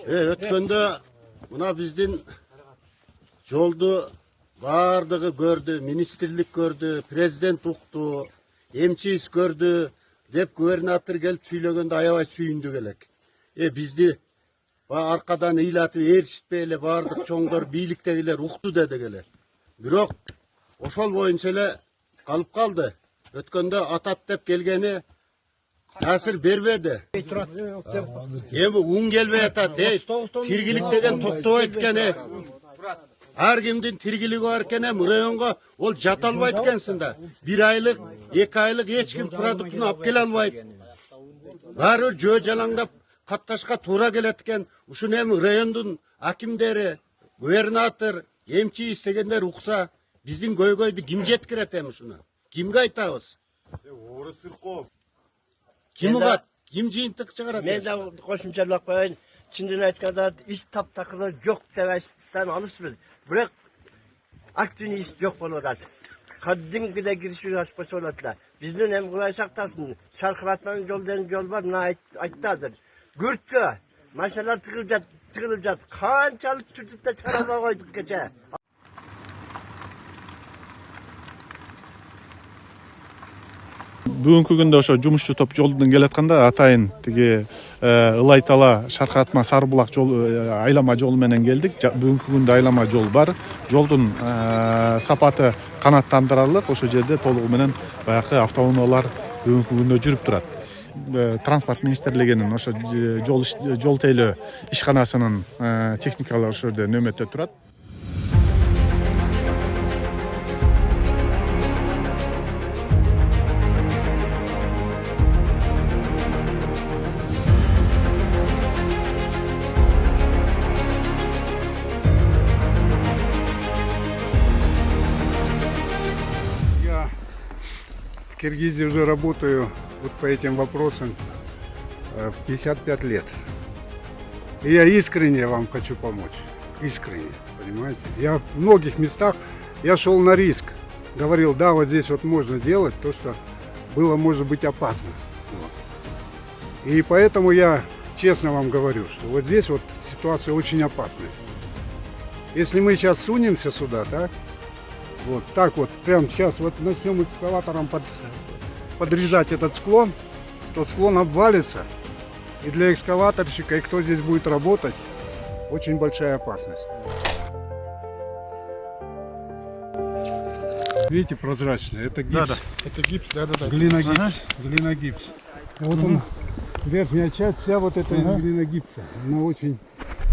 Ötkönde buna bizdin joldu bardығы gördü, ministerlik gördü, prezident uqtu, emчиис gördü, dep gubernatор gelip süйлөгөндө аябай сүйүндү келек. Bizdi arkadan ыйлатып ээрчитпей бардык чоңдор, бийликтегилер укту деди келе. Бирок ошол боюнча эле калып калды. Өткөндө атат деп келгени таасир бербеди. Эми уң келбей атат. Тиргилик деген токтобойт экен. Ар кимдин тиргилиги бар экен, районго ол жата албайт экенсиң да. 1 айлык, 2 айлык эч ким продуктун алып келе албайт. Баары жөө жалаңдап катташка туура келет экен. Ушуну эми райондун акимдери, губернатор, эмчиис дегендер укса, биздин көйгөйдү ким жеткирет эми ушуну? Кимге айтабыз? Ооруп сыркоо. Ким угат? Ким жыйынтык чыгарат? Мен да кошумчалап коеюн. Чындын айтканда иш таптакыры жок деп айтыптан алысбыз. Бирок активный иш жок болуп атат. Кадимкидей киришүү ачпаса болот эле. Биздин эми Кудай сактасын, шаркыратман жол деген жол бар, мына айтты азыр. Күрткө машиналар тыгылып жат. Канчалык түртүп да чыгара албай койдук кече. Бүгүнкү күндө ошо жумушчу топ жолдон келатканда атайын тиги Ылайтала Шаркыратма Сарыбулак жол айлама жолу менен келдик. Бүгүнкү күндө айлама жол бар. Жолдун сапаты канааттандырарлык. Ошол жерде толугу менен баягы автоунаалар бүгүнкү күндө жүрүп турат. Транспорт министрлигинин ошо жол тейлөө ишканасынын техникалары ошол жерде нөмөттө турат. В Киргизии уже работаю вот по этим вопросам 55 лет. И я искренне вам хочу помочь. Искренне, понимаете? Я в многих местах шел на риск. Говорил, да, вот здесь вот можно делать то, что было, может быть, опасно. Вот. И поэтому я честно вам говорю, что вот здесь вот ситуация очень опасная. Если мы сейчас сунемся сюда, вот так вот, прямо сейчас вот начнем экскаватором подрезать этот склон, то склон обвалится. И для экскаваторщика, и кто здесь будет работать, очень большая опасность. Видите, прозрачный, это гипс. Да. Это гипс, да. Глиногипс. Ага. Глиногипс. Вот он, верхняя часть, вся вот эта из глиногипса. Она очень...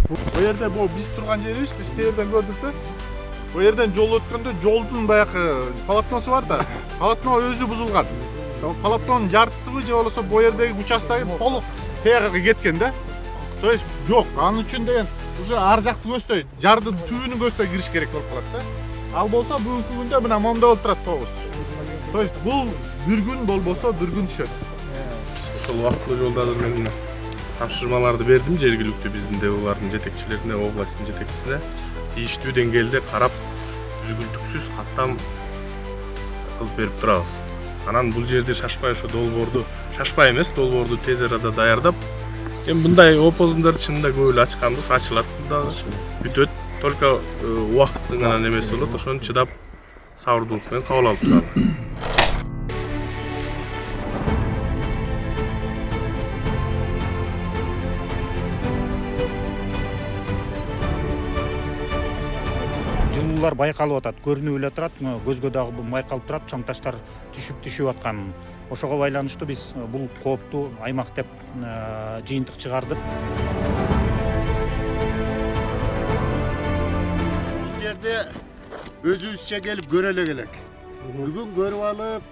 Бу жерде бул биз турган жерибиз, биз терден көрдүк да. Бу жерден жол өткөндө жолдун баягы полотносу бар да. Полотно өзү бузулган. Полотнонун жартысы же болбосо бу жердеги участогу толук тияга кеткен да. То есть жок. Анын үчүн деген уже ар жакты көздөй, жардын түбүнүн көздөй кириш керек болуп калат да. Ал болсо бүгүнкү күндө мына момдо болуп турат тогуз. То есть бул бир күн болбосо бир күн түшөт. Ошол убактылуу жолдарды мен тапшырмаларды бердим жергиликтүү биздин улардын жетекчилерине, областтын жетекчисине. Тийиштүү деңгээлде карап, үзгүлтүксүз каттам кылып берип турабыз. Анан бул жерде шашпай ошо долбоорду, шашпай эмес, долбоорду тез арада даярдап, эми мындай опозундар чынында көп эле ачканбыз, ачылат да, бүтөт. Только убакыттын гана немеси болот, ошону чыдап сабырдуулук менен кабыл алып турабыз. Жылуулар байкалып атат, көрүнүп эле турат, көзгө дагы байкалып турат, чоң таштар түшүп атканын. Ошого байланыштуу биз бул кооптуу аймак деп жыйынтык чыгардык. Бул жерде өзүбүзчө келип көрө эле келек. Бүгүн көрүп алып,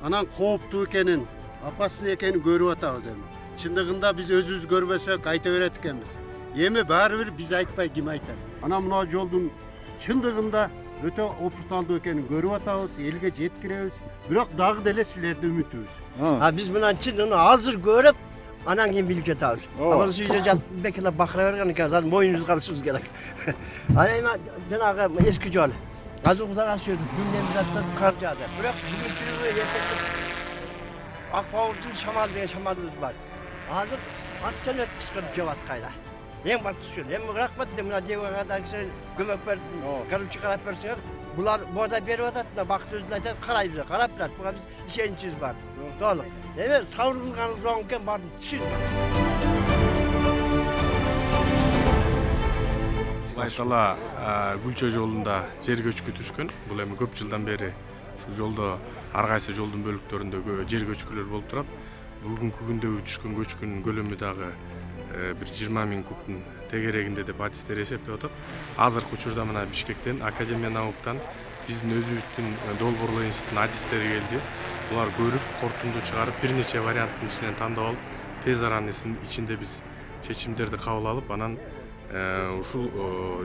анан кооптуу экенин, опасный экенин көрүп атабыз эми. Чындыгында биз өзүбүз көрбөсөк айта берет экенбиз. Эми баары бир биз айтпай ким айтат? Анан мына жолдун чындыгында өтө опурталдуу экенин көрүп атабыз, элге жеткиребиз. Бирок дагы деле силерди үмүтүбүз. Биз мындан чындыгын азыр көрүп, анан кийин билип жатабыз. Ал үйдө жатып бекелеп бакыра берген экен, азыр моюнубузга алышыбыз керек. Эми жанагы эски жол. Азыр Кудайга шүгүр, күндөн жатса кар жаады. Бирок бүгүн ак бауырдун шамал деген шамалыбыз бар. Азыр Atcan ötküskün cevap kayla. En batışkın. Hem rahmet de buna devadan kömek ver, karıcı karap versiniz. Bular bu arada beri odatına baktı özünden karay bize, karap biraz. Buna biz işençiz var. Doğru. Evet, savrulganız zonken vardı, tüsüz var. Айтала Гүлчө жолунда жер көчкү түшкөн. Бул эми көп жылдан бери ушу жолдо ар кайсы жолдун бөлүктөрүндө жер көчкүлөр болуп турат. Бүгүнкү күндөгү түшкөн көчкүнүн көлөмү дагы бир 20 000 кубтун тегерегинде деп адистер эсептеп атат. Азыркы учурда мына Бишкектен, Академия науктан биздин өзүбүздүн долбоорлоо институттун адистери келди. Булар көрүп, корутунду чыгарып, бир нече варианттын ичинен тандап алып, тез аранын ичинде биз чечимдерди кабыл алып, анан ушул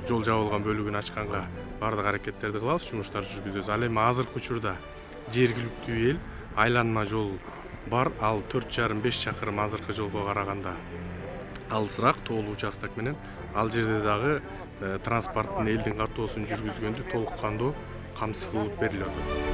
жол жабылган бөлүгүн ачканга баардык аракеттерди кылабыз, жумуштар жүргүзөбүз. Ал эми азыркы учурда жергиликтүү эл айланма жол бар, ал 4,5-5 чакырым азыркы жолго караганда алысыраак тоолуу участок менен. Ал жерде дагы транспорттун элдин катоосун жүргүзгөндө толук кандуу камсыз кылып берилип атат.